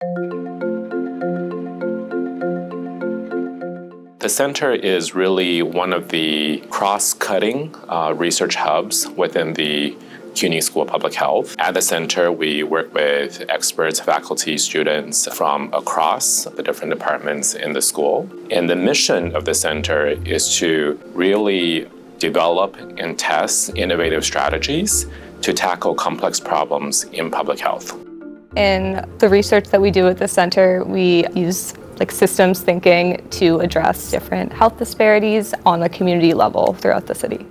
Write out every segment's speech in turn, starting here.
The center is really one of the cross-cutting research hubs within the CUNY School of Public Health. At the center, we work with experts, faculty, students from across the different departments in the school. And the mission of the center is to really develop and test innovative strategies to tackle complex problems in public health. In the research that we do at the center, we use systems thinking to address different health disparities on a community level throughout the city.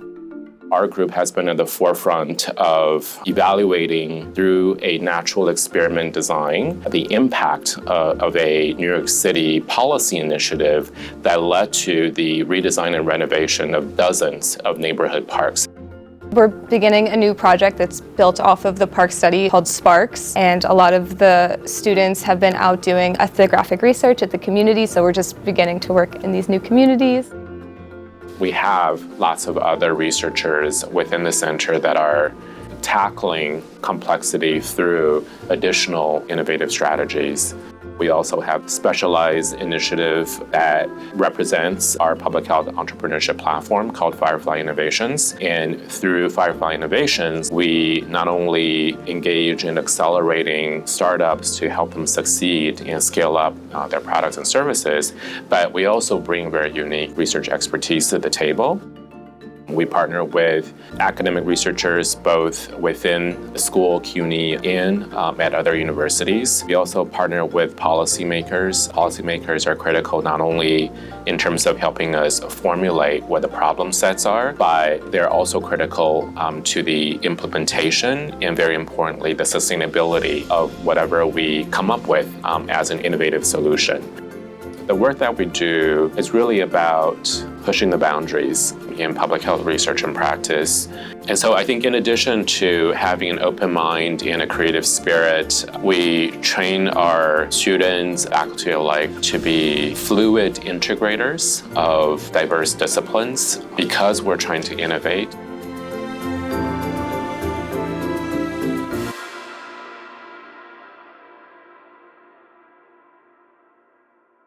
Our group has been at the forefront of evaluating through a natural experiment design the impact of a New York City policy initiative that led to the redesign and renovation of dozens of neighborhood parks. We're beginning a new project that's built off of the park study called Sparks, and a lot of the students have been out doing ethnographic research at the community, so we're just beginning to work in these new communities. We have lots of other researchers within the center that are tackling complexity through additional innovative strategies. We also have specialized initiative that represents our public health entrepreneurship platform called Firefly Innovations. And through Firefly Innovations, we not only engage in accelerating startups to help them succeed and scale up their products and services, but we also bring very unique research expertise to the table. We partner with academic researchers both within the school, CUNY, and at other universities. We also partner with policymakers. Policymakers are critical not only in terms of helping us formulate what the problem sets are, but they're also critical to the implementation and, very importantly, the sustainability of whatever we come up with as an innovative solution. The work that we do is really about pushing the boundaries in public health research and practice. And so I think in addition to having an open mind and a creative spirit, we train our students, faculty alike, to be fluid integrators of diverse disciplines because we're trying to innovate.